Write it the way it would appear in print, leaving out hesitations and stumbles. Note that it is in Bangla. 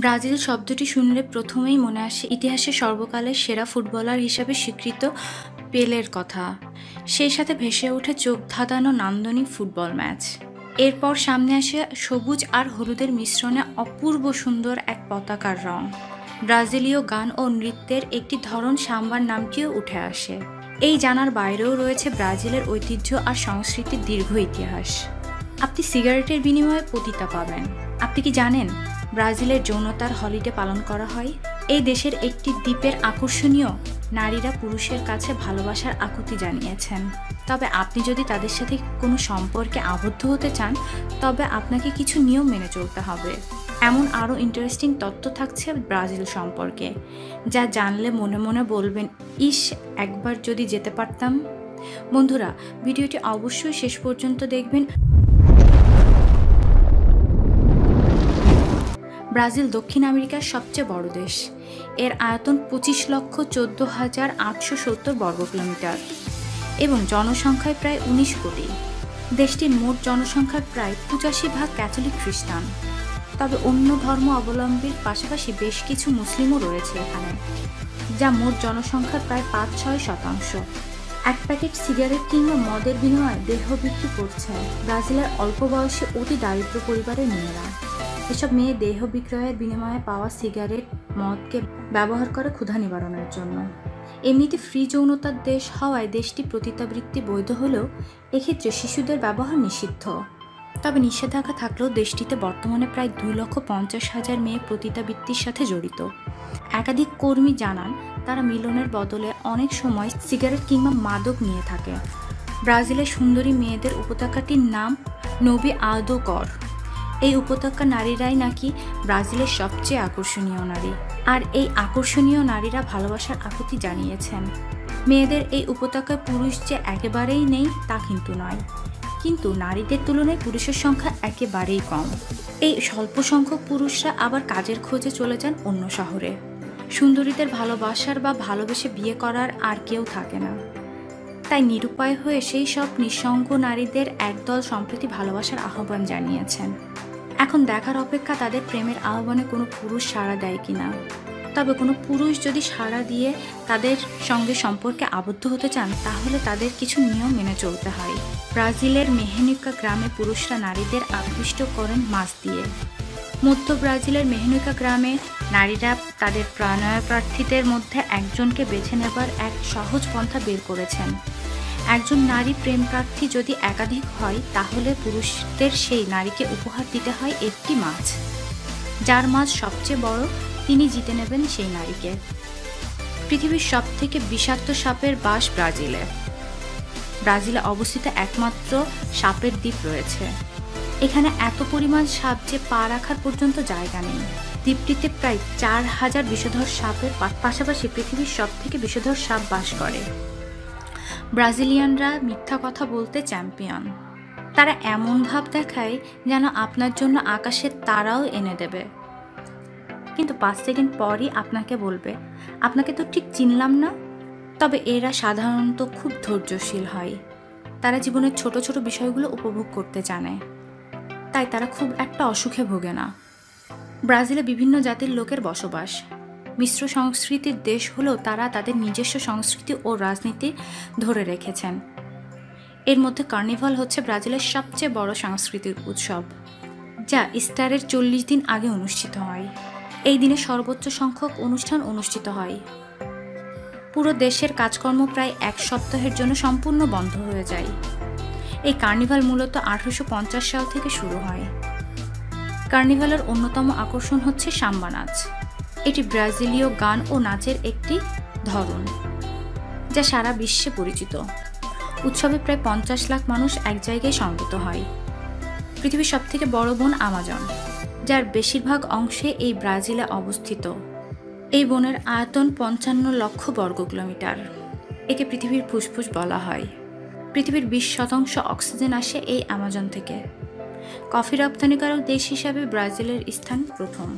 ব্রাজিল শব্দটি শুনলে প্রথমেই মনে আসে ইতিহাসে সর্বকালের সেরা ফুটবলার হিসাবে স্বীকৃত পেলের কথা। সেই সাথে ভেসে ওঠে চোখ ধাঁধানো নান্দনিক ফুটবল ম্যাচ। এরপর সামনে আসে সবুজ আর হলুদের মিশ্রণে অপূর্ব সুন্দর এক পতাকার রং। ব্রাজিলীয় গান ও নৃত্যের একটি ধরন সাম্বার নামটিও উঠে আসে। এই জানার বাইরেও রয়েছে ব্রাজিলের ঐতিহ্য আর সংস্কৃতির দীর্ঘ ইতিহাস। আপনি সিগারেটের বিনিময়ে পতিতা পাবেন। আপনি কি জানেন ব্রাজিলের যৌনতার হলিডে পালন করা হয়? এই দেশের একটি দ্বীপের আকর্ষণীয় নারীরা পুরুষের কাছে ভালোবাসার আকুতি জানিয়েছেন। তবে আপনি যদি তাদের সাথে কোনো সম্পর্কে আবদ্ধ হতে চান, তবে আপনাকে কিছু নিয়ম মেনে চলতে হবে। এমন আরও ইন্টারেস্টিং তথ্য থাকছে ব্রাজিল সম্পর্কে, যা জানলে মনে মনে বলবেন, ইস, একবার যদি যেতে পারতাম। বন্ধুরা, ভিডিওটি অবশ্যই শেষ পর্যন্ত দেখবেন। ব্রাজিল দক্ষিণ আমেরিকার সবচেয়ে বড় দেশ। এর আয়তন 25,14,870 বর্গ কিলোমিটার এবং জনসংখ্যায় প্রায় 19 কোটি। দেশটির মোট জনসংখ্যার প্রায় 85% ক্যাথলিক খ্রিস্টান। তবে অন্য ধর্ম অবলম্বীর পাশাপাশি বেশ কিছু মুসলিমও রয়েছে এখানে, যা মোট জনসংখ্যার প্রায় 5-6%। এক প্যাকেট সিগারেট কিংবা মদের বিনিময়ে দেহ বিক্রি করছে ব্রাজিলের অল্প বয়সী অতি দারিদ্র পরিবারের মেয়েরা। এসব মেয়ে দেহ বিক্রয়ের বিনিময়ে পাওয়া সিগারেট, মদকে ব্যবহার করে ক্ষুধা নিবারণের জন্য। এমনিতে ফ্রি যৌনতার দেশ হওয়ায় দেশটি পতিতাবৃত্তি বৈধ হলেও এক্ষেত্রে শিশুদের ব্যবহার নিষিদ্ধ। তবে নিষেধাজ্ঞা থাকলেও দেশটিতে বর্তমানে প্রায় 2,50,000 মেয়ে পতিতাবৃত্তির সাথে জড়িত। একাধিক কর্মী জানান, তারা মিলনের বদলে অনেক সময় সিগারেট কিংবা মাদক নিয়ে থাকে। ব্রাজিলের সুন্দরী মেয়েদের উপত্যকাটির নাম নবি আদো কর। এই উপত্যকা নারীরাই নাকি ব্রাজিলের সবচেয়ে আকর্ষণীয় নারী। আর এই আকর্ষণীয় নারীরা ভালোবাসার আকুতি জানিয়েছেন। মেয়েদের এই উপত্যকায় পুরুষ যে একেবারেই নেই তা কিন্তু নয়, কিন্তু নারীদের তুলনায় পুরুষের সংখ্যা একেবারেই কম। এই স্বল্প সংখ্যক পুরুষরা আবার কাজের খোঁজে চলে যান অন্য শহরে। সুন্দরীদের ভালোবাসার বা ভালোবেসে বিয়ে করার আর কেউ থাকে না। তাই নিরুপায় হয়ে সেই সব নিঃসঙ্গ নারীদের একদল সম্প্রতি ভালোবাসার আহ্বান জানিয়েছেন। এখন দেখার অপেক্ষা তাদের প্রেমের আহ্বানে কোনো পুরুষ সাড়া দেয় কিনা। তবে কোনো পুরুষ যদি সাড়া দিয়ে তাদের সঙ্গে সম্পর্কে আবদ্ধ হতে চান, তাহলে তাদের কিছু নিয়ম মেনে চলতে হয়। ব্রাজিলের মেহেনুকা গ্রামে পুরুষরা নারীদের আকৃষ্ট করেন মাছ দিয়ে। মধ্য ব্রাজিলের মেহেনুকা গ্রামে নারীরা তাদের প্রণয় প্রার্থীদের মধ্যে একজনকে বেছে নেবার এক সহজ পন্থা বের করেছেন। একজন নারী প্রেম প্রার্থী যদি একাধিক হয়, তাহলে পুরুষদের সেই নারীকে উপহার দিতে হয় একটি মাছ। যার মাছ সবচেয়ে বড়, তিনি জিতে নেবেন সেই নারীকে। পৃথিবীর সবথেকে বিষাক্ত সাপের বাস ব্রাজিলে। ব্রাজিলে অবস্থিত একমাত্র সাপের দ্বীপ রয়েছে। এখানে এত পরিমাণ সাপ যে পা রাখার পর্যন্ত জায়গা নেই। দ্বীপটিতে প্রায় 4,000 বিষধর সাপের পাশাপাশি পৃথিবীর সবথেকে বিষধর সাপ বাস করে। ব্রাজিলিয়ানরা মিথ্যা কথা বলতে চ্যাম্পিয়ন। তারা এমন ভাব দেখায় যেন আপনার জন্য আকাশের তারাও এনে দেবে, কিন্তু 5 সেকেন্ড পরই আপনাকে বলবে, আপনাকে তো ঠিক চিনলাম না। তবে এরা সাধারণত খুব ধৈর্যশীল হয়। তারা জীবনের ছোট ছোট বিষয়গুলো উপভোগ করতে জানে, তাই তারা খুব একটা অসুখে ভোগে না। ব্রাজিলে বিভিন্ন জাতির লোকের বসবাস। মিশ্র সংস্কৃতির দেশ হলেও তারা তাদের নিজস্ব সংস্কৃতি ও রাজনীতি ধরে রেখেছেন। এর মধ্যে কার্নিভাল হচ্ছে ব্রাজিলের সবচেয়ে বড় সাংস্কৃতিক উৎসব, যা ইস্টারের 40 দিন আগে অনুষ্ঠিত হয়। এই দিনে সর্বোচ্চ সংখ্যক অনুষ্ঠান অনুষ্ঠিত হয়। পুরো দেশের কাজকর্ম প্রায় 1 সপ্তাহের জন্য সম্পূর্ণ বন্ধ হয়ে যায়। এই কার্নিভাল মূলত 1850 সাল থেকে শুরু হয়। কার্নিভালের অন্যতম আকর্ষণ হচ্ছে সাম্বা নাচ। এটি ব্রাজিলীয় গান ও নাচের একটি ধরন, যা সারা বিশ্বে পরিচিত। উৎসবে প্রায় 50 লাখ মানুষ এক জায়গায় সমবেত হয়। পৃথিবীর সবথেকে বড় বন আমাজন, যার বেশিরভাগ অংশে এই ব্রাজিলে অবস্থিত। এই বনের আয়তন 55 লক্ষ বর্গ কিলোমিটার। একে পৃথিবীর ফুসফুস বলা হয়। পৃথিবীর 20% অক্সিজেন আসে এই আমাজন থেকে। কফি রপ্তানিকারক দেশ হিসাবে ব্রাজিলের স্থান প্রথম।